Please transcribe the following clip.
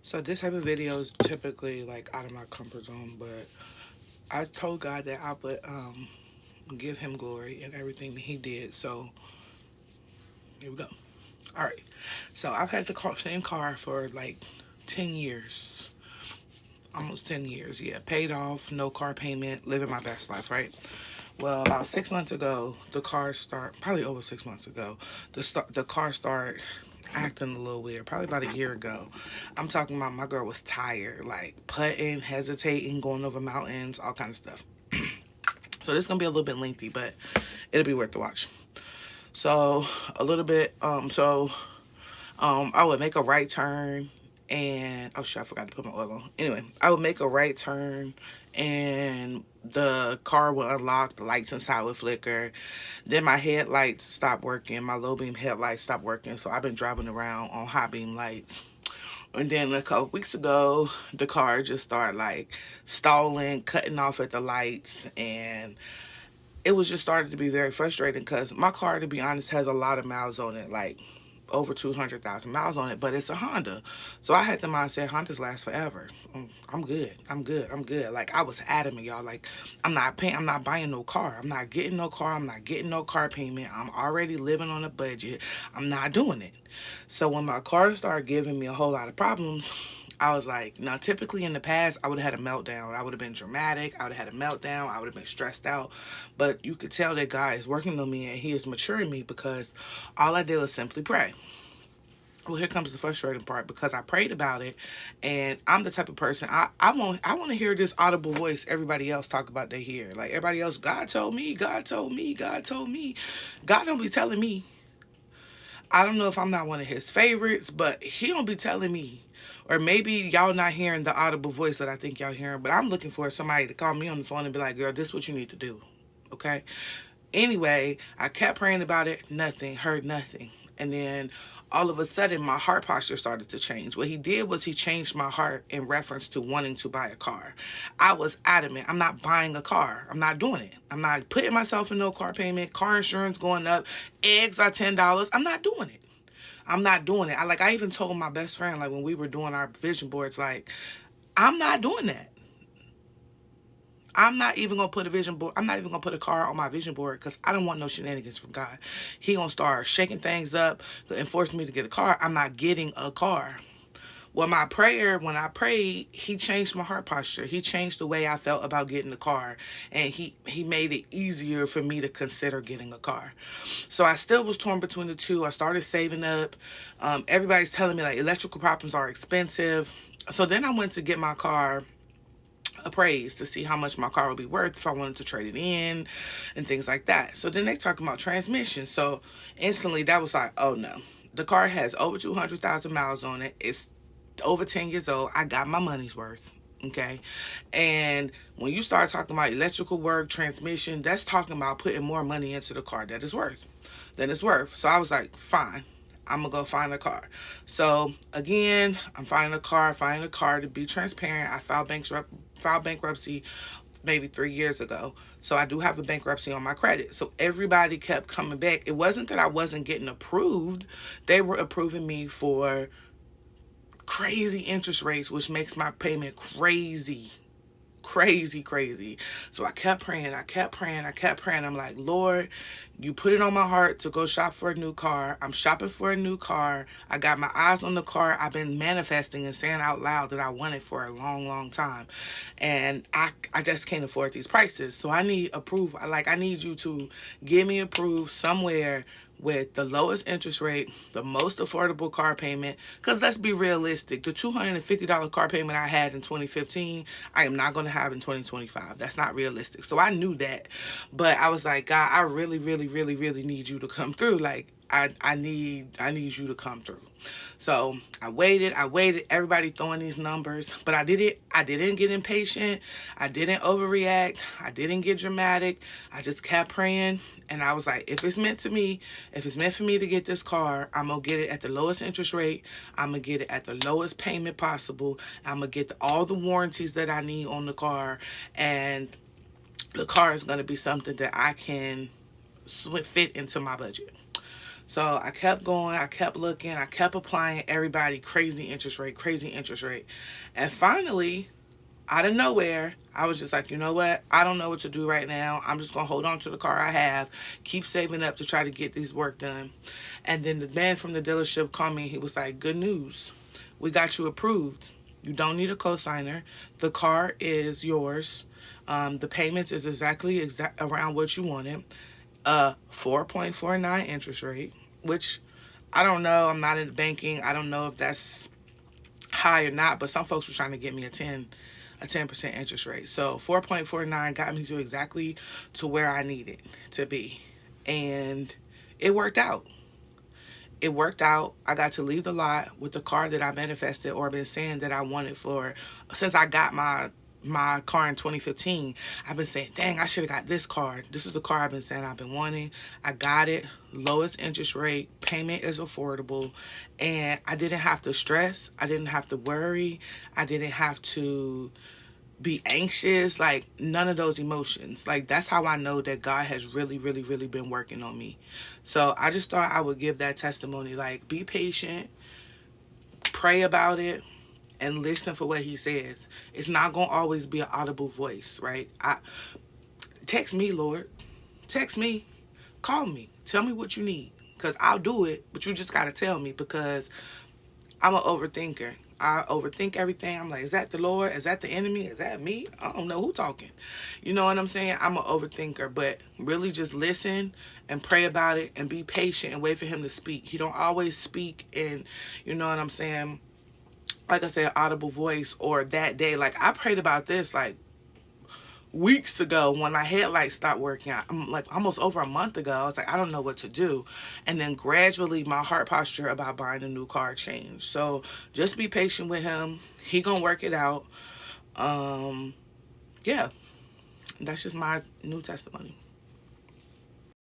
So this type of video is typically like out of my comfort zone, but I told God that I would give him glory in everything that he did. So here we go. All right. So I've had the same car for like 10 years. Almost 10 years. Yeah, paid off, no car payment, living my best life, right? Well, about 6 months ago, probably over 6 months ago, the car started acting a little weird. Probably about a year ago. I'm talking about my girl was tired, like putting, hesitating, going over mountains, all kind of stuff. So this is gonna be a little bit lengthy, but it'll be worth the watch. So a little bit. I would make a right turn, and oh shit, I forgot to put my oil on. Anyway, I would make a right turn, and the car would unlock. The lights inside would flicker. Then my headlights stopped working. My low beam headlights stopped working. So I've been driving around on high beam lights. And then a couple weeks ago, the car just started like stalling, cutting off at the lights, and it was just started to be very frustrating because my car, to be honest, has a lot of miles on it, like over 200,000 miles on it, but it's a Honda. So I had the mindset Hondas last forever. I'm good. I'm good. I'm good. Like I was adamant, y'all. Like I'm not buying no car. I'm not getting no car. I'm not getting no car payment. I'm already living on a budget. I'm not doing it. So when my car started giving me a whole lot of problems, I was like, now typically in the past, I would have had a meltdown. I would have been dramatic. I would have had a meltdown. I would have been stressed out. But you could tell that God is working on me and he is maturing me because all I did was simply pray. Well, here comes the frustrating part because I prayed about it, and I'm the type of person I want to hear this audible voice everybody else talk about they hear. Like everybody else, God told me, God told me, God told me. God don't be telling me. I don't know if I'm not one of his favorites, but he don't be telling me. Or maybe y'all not hearing the audible voice that I think y'all hearing, but I'm looking for somebody to call me on the phone and be like, girl, this is what you need to do. Okay? Anyway, I kept praying about it, nothing, heard nothing. And then all of a sudden, my heart posture started to change. What he did was he changed my heart in reference to wanting to buy a car. I was adamant, I'm not buying a car. I'm not doing it. I'm not putting myself in no car payment, car insurance going up, eggs are $10. I'm not doing it. I'm not doing it. I even told my best friend, like when we were doing our vision boards, like, I'm not doing that. I'm not even gonna put a vision board. I'm not even gonna put a car on my vision board because I don't want no shenanigans from God. He gonna start shaking things up and force me to get a car. I'm not getting a car. Well, my prayer, when I prayed, he changed my heart posture. He changed the way I felt about getting a car, and he made it easier for me to consider getting a car. So I still was torn between the two. I started saving up. Everybody's telling me like electrical problems are expensive. So then I went to get my car appraised to see how much my car would be worth if I wanted to trade it in and things like that. So then they talking about transmission. So instantly that was like, oh no. The car has over 200,000 miles on it. It's over 10 years old. I got my money's worth. Okay. And when you start talking about electrical work, transmission, that's talking about putting more money into the car than it's worth. So I was like, fine. I'm gonna go find a car. So again, I'm finding a car to be transparent. I filed bankruptcy maybe 3 years ago. So I do have a bankruptcy on my credit. So everybody kept coming back. It wasn't that I wasn't getting approved. They were approving me for crazy interest rates, which makes my payment crazy. Crazy, crazy. So I kept praying. I'm like, Lord, you put it on my heart to go shop for a new car. I'm shopping for a new car. I got my eyes on the car. I've been manifesting and saying out loud that I want it for a long, long time. And I just can't afford these prices. So I need approval. Like, I need you to give me approved somewhere with the lowest interest rate, the most affordable car payment. Because let's be realistic, the $250 car payment I had in 2015, I am not going to have in 2025. That's not realistic. So I knew that. But I was like, God, I really, really, really, really need you to come through. Like, I need you to come through. So I waited, everybody throwing these numbers, but I didn't get impatient. I didn't overreact. I didn't get dramatic. I just kept praying. And I was like, if it's meant to me, if it's meant for me to get this car, I'm going to get it at the lowest interest rate. I'm going to get it at the lowest payment possible. I'm going to get all the warranties that I need on the car. And the car is going to be something that I can fit into my budget. So I kept going, I kept looking, I kept applying. Everybody, crazy interest rate, crazy interest rate. And finally, out of nowhere, I was just like, you know what? I don't know what to do right now. I'm just going to hold on to the car I have, keep saving up to try to get this work done. And then the man from the dealership called me. He was like, good news. We got you approved. You don't need a cosigner. The car is yours. The payments is exactly around what you wanted. 4.49 interest rate, which I don't know. I'm not in banking. I don't know if that's high or not, but some folks were trying to get me a 10% interest rate. So 4.49 got me to exactly to where I needed to be. And it worked out. It worked out. I got to leave the lot with the car that I manifested or been saying that I wanted for since I got my car in 2015. I've been saying, dang, I should have got this car. This is the car I've been saying I've been wanting. I got it. Lowest interest rate. Payment is affordable. And I didn't have to stress. I didn't have to worry. I didn't have to be anxious, like none of those emotions. Like that's how I know that God has really, really, really been working on me. So I just thought I would give that testimony. Like, be patient, pray about it, and listen for what he says. It's not gonna always be an audible voice, right? I text me, Lord. Text me. Call me. Tell me what you need. Because I'll do it, but you just gotta tell me because I'm an overthinker. I overthink everything. I'm like, is that the Lord? Is that the enemy? Is that me? I don't know who talking. You know what I'm saying? I'm an overthinker, but really just listen and pray about it and be patient and wait for him to speak. He don't always speak in, you know what I'm saying? Like I said, audible voice or that day. Like I prayed about this like weeks ago when my headlights stopped working. I'm like almost over a month ago. I was like, I don't know what to do. And then gradually my heart posture about buying a new car changed. So just be patient with him. He gonna work it out. Yeah, that's just my new testimony.